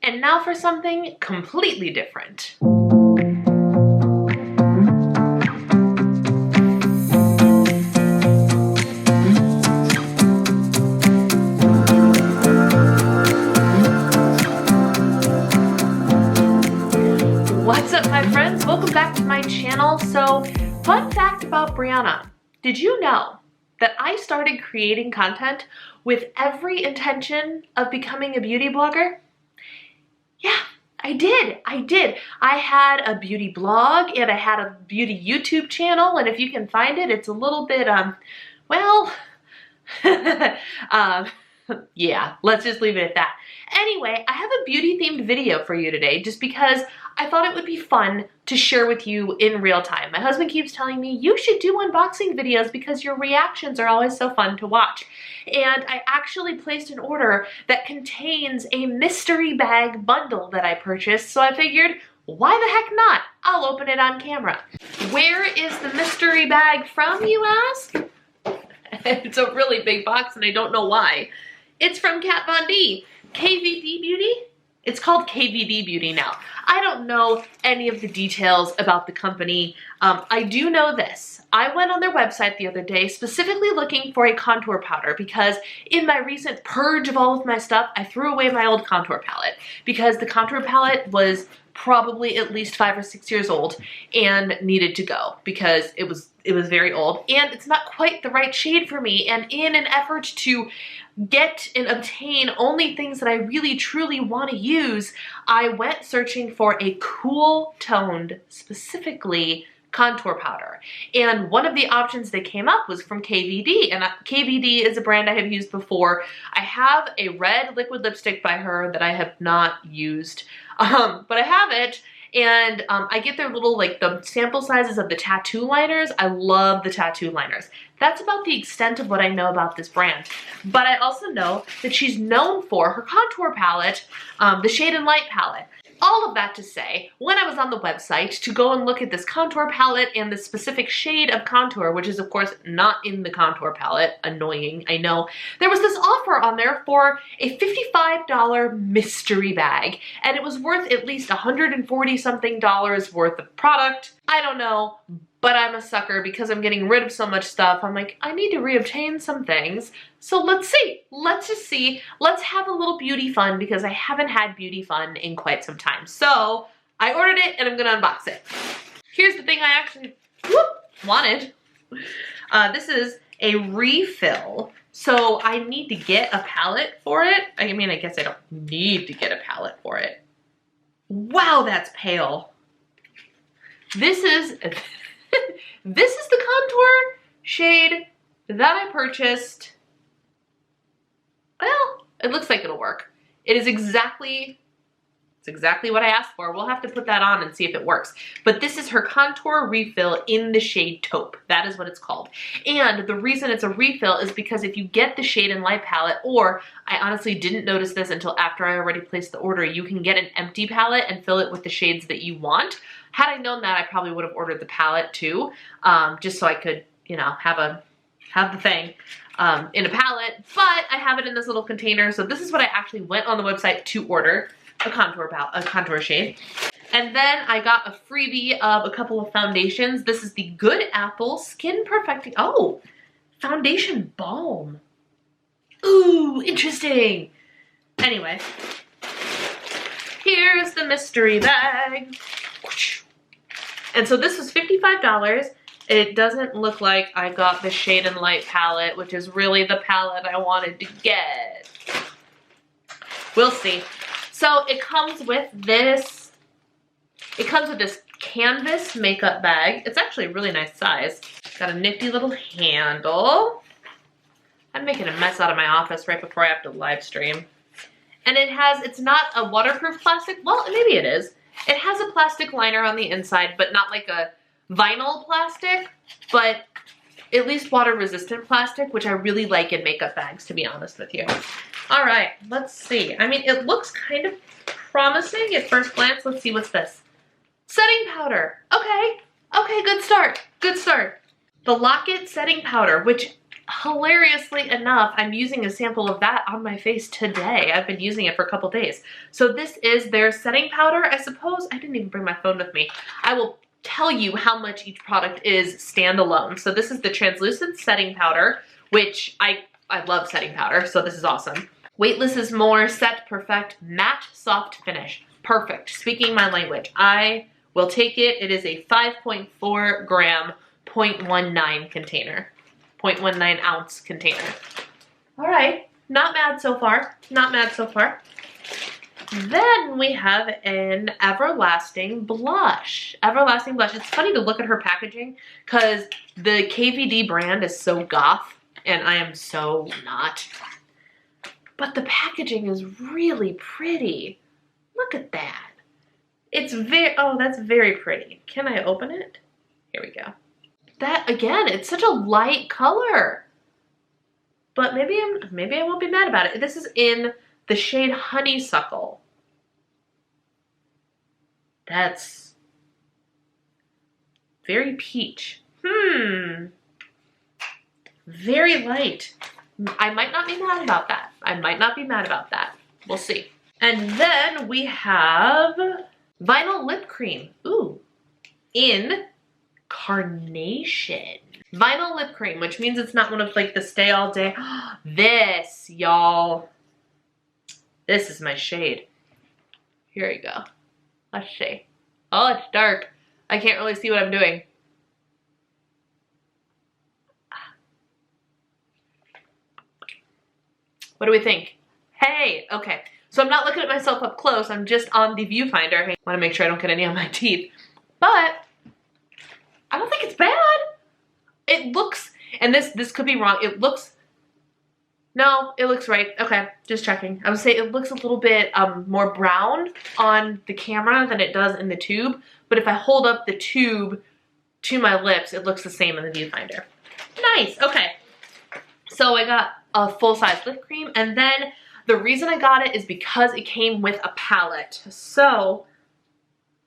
And now for something completely different. What's up, my friends? Welcome back to my channel. So, fun fact about Brianna. Did you know that I started creating content with every intention of becoming a beauty blogger? Yeah, I did. I had a beauty blog and I had a beauty YouTube channel, and if you can find it, it's a little bit, well, yeah, let's just leave it at that. Anyway, I have a beauty themed video for you today just because I thought it would be fun to share with you in real time. My husband keeps telling me, you should do unboxing videos because your reactions are always so fun to watch. And I actually placed an order that contains a mystery bag bundle that I purchased, so I figured, why the heck not? I'll open it on camera. Where is the mystery bag from, you ask? It's a really big box and I don't know why. It's from Kat Von D. KVD Beauty? It's called KVD Beauty now. I don't know any of the details about the company. I do know this. I went on their website the other day specifically looking for a contour powder because in my recent purge of all of my stuff, I threw away my old contour palette because the contour palette was probably at least 5 or 6 years old and needed to go because it was very old and it's not quite the right shade for me. And in an effort to get and obtain only things that I really truly want to use, I went searching for a cool toned, specifically contour powder. And one of the options that came up was from KVD, and KVD is a brand I have used before. I have a red liquid lipstick by her that I have not used, but I have it. And I get their little, like, the sample sizes of the tattoo liners. I love the tattoo liners. That's about the extent of what I know about this brand. But I also know that she's known for her contour palette, the Shade and Light palette. All of that to say, when I was on the website to go and look at this contour palette and the specific shade of contour, which is of course not in the contour palette, annoying, I know, there was this offer on there for a $55 mystery bag, and it was worth at least $140 something worth of product. I don't know, but I'm a sucker because I'm getting rid of so much stuff. I'm like, I need to reobtain some things. So let's see. Let's just see. Let's have a little beauty fun because I haven't had beauty fun in quite some time. So I ordered it and I'm gonna unbox it. Here's the thing I actually wanted. This is a refill. So I need to get a palette for it. I mean, I guess I don't need to get a palette for it. Wow, that's pale. This is the contour shade that I purchased. Well, it looks like it'll work. It's exactly what I asked for. We'll have to put that on and see if it works. But this is her contour refill in the shade Taupe. That is what it's called. And the reason it's a refill is because if you get the Shade and Light palette, or I honestly didn't notice this until after I already placed the order, you can get an empty palette and fill it with the shades that you want. Had I known that, I probably would have ordered the palette too, just so I could, you know, have the thing in a palette, but I have it in this little container. So this is what I actually went on the website to order, a contour shade. And then I got a freebie of a couple of foundations. This is the Good Apple Skin Perfecting, foundation balm. Ooh, interesting. Anyway, here's the mystery bag. And so this was $55. It doesn't look like I got the Shade and Light palette, which is really the palette I wanted to get. We'll see. So it comes with this. It comes with this canvas makeup bag. It's actually a really nice size. Got a nifty little handle. I'm making a mess out of my office right before I have to live stream. And it's not a waterproof plastic. Well, maybe it is. It has a plastic liner on the inside, but not like a vinyl plastic, but at least water resistant plastic, which I really like in makeup bags, to be honest with you. All right, let's see. I mean, it looks kind of promising at first glance. Let's see, what's this? Setting powder. Okay, good start, good start. The Lock-It setting powder, which hilariously enough, I'm using a sample of that on my face today. I've been using it for a couple days. So this is their setting powder. I suppose I didn't even bring my phone with me. I will tell you how much each product is standalone. So this is the translucent setting powder, which I love setting powder, so this is awesome. Weightless is more, set, perfect, matte, soft finish. Perfect. Speaking my language. I will take it. It is a 5.4 gram, 0.19 container. 0.19 ounce container. All right, not mad so far. Not mad so far. Then we have an Everlasting blush. Everlasting blush. It's funny to look at her packaging because the KVD brand is so goth and I am so not. But the packaging is really pretty. Look at that. It's oh, that's very pretty. Can I open it? Here we go. That, again, it's such a light color. But maybe I won't be mad about it. This is in the shade Honeysuckle. That's very peach. Very light. I might not be mad about that. I might not be mad about that. We'll see. And then we have Vinyl Lip Cream. Ooh. In Carnation. Vinyl lip cream, which means it's not one of like the stay all day. This, y'all. This is my shade. Here we go. Let's see. Oh, it's dark. I can't really see what I'm doing. What do we think? Hey, okay. So I'm not looking at myself up close. I'm just on the viewfinder. I want to make sure I don't get any on my teeth. But I don't think it's bad. It looks, and this could be wrong. It looks, no, it looks right. Okay, just checking. I would say it looks a little bit more brown on the camera than it does in the tube. But if I hold up the tube to my lips, it looks the same in the viewfinder. Nice, okay. So I got a full-size lip cream, and then the reason I got it is because it came with a palette. So,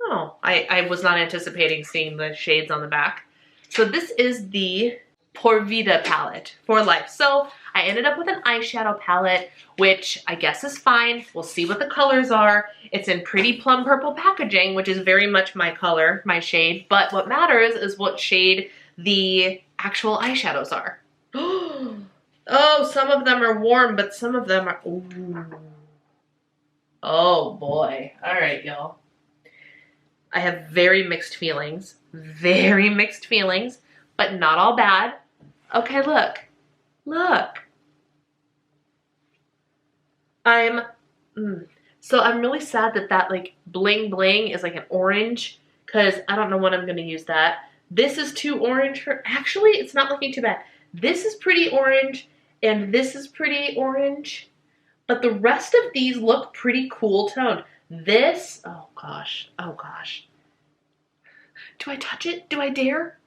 oh, I was not anticipating seeing the shades on the back. So this is the Por Vida palette, for life. So I ended up with an eyeshadow palette, which I guess is fine. We'll see what the colors are. It's in pretty plum purple packaging, which is very much my color, my shade. But what matters is what shade the actual eyeshadows are. Oh, some of them are warm, but some of them are, ooh. Oh boy. All right, y'all. I have very mixed feelings, but not all bad. Okay, look. So I'm really sad that that like bling bling is like an orange, because I don't know when I'm gonna use that. This is too orange for, actually it's not looking too bad. This is pretty orange and this is pretty orange, but the rest of these look pretty cool toned. This, oh gosh. Do I touch it? Do I dare?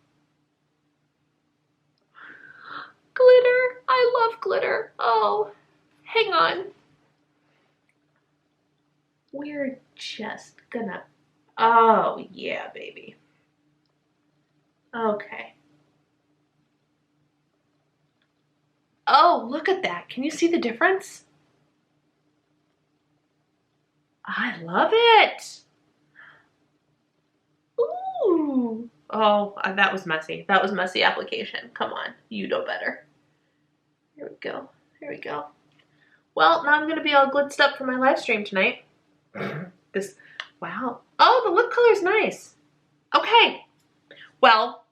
Glitter, I love glitter. Oh, hang on. We're just gonna, oh yeah, baby. Okay. Oh, look at that. Can you see the difference? I love it. Ooh. Oh, that was messy. That was messy application. Come on, you know better. Here we go. Here we go. Well, now I'm gonna be all glitzed up for my live stream tonight. This, wow. Oh, the lip color's nice. Okay. Well,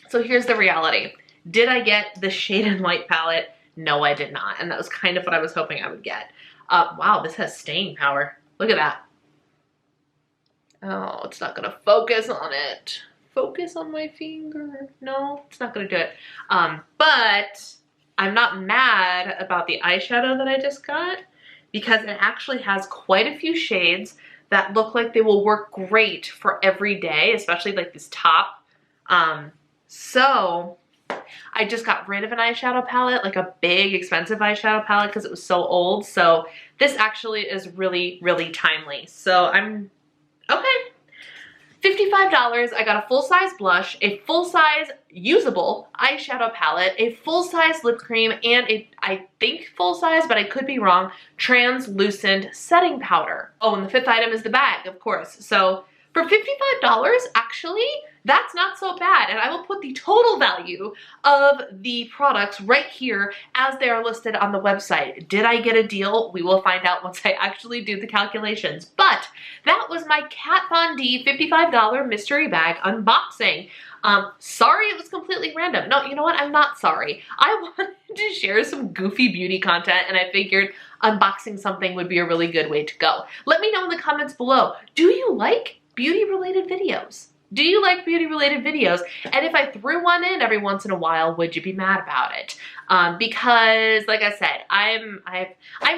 so here's the reality. Did I get the Shade and Light palette? No, I did not. And that was kind of what I was hoping I would get. Wow, this has staying power. Look at that. Oh, it's not gonna focus on it. Focus on my finger. No, it's not gonna do it. But I'm not mad about the eyeshadow that I just got, because it actually has quite a few shades that look like they will work great for every day, especially like this top. So I just got rid of an eyeshadow palette, like a big expensive eyeshadow palette, because it was so old. So this actually is really, really timely. So I'm okay. $55, I got a full-size blush, a full-size usable eyeshadow palette, a full-size lip cream, and I think full-size, but I could be wrong, translucent setting powder. Oh, and the fifth item is the bag, of course. So for $55, actually, that's not so bad. And I will put the total value of the products right here as they are listed on the website. Did I get a deal? We will find out once I actually do the calculations. But that was my Kat Von D $55 mystery bag unboxing. Sorry it was completely random. No, you know what? I'm not sorry. I wanted to share some goofy beauty content and I figured unboxing something would be a really good way to go. Let me know in the comments below. Do you like beauty-related videos? Do you like beauty-related videos? And if I threw one in every once in a while, would you be mad about it? Because, like I said, I'm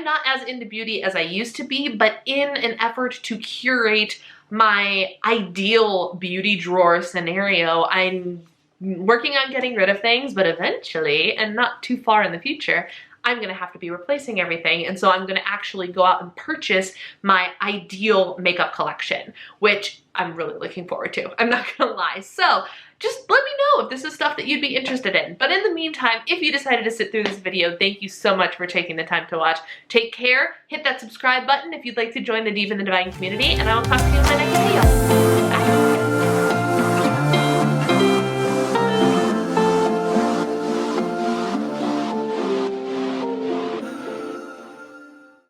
not as into beauty as I used to be, but in an effort to curate my ideal beauty drawer scenario, I'm working on getting rid of things, but eventually, and not too far in the future, I'm gonna have to be replacing everything. And so I'm gonna actually go out and purchase my ideal makeup collection, which I'm really looking forward to. I'm not gonna lie. So just let me know if this is stuff that you'd be interested in. But in the meantime, if you decided to sit through this video, thank you so much for taking the time to watch. Take care, hit that subscribe button if you'd like to join the Diva and the Divine community, and I will talk to you in my next video.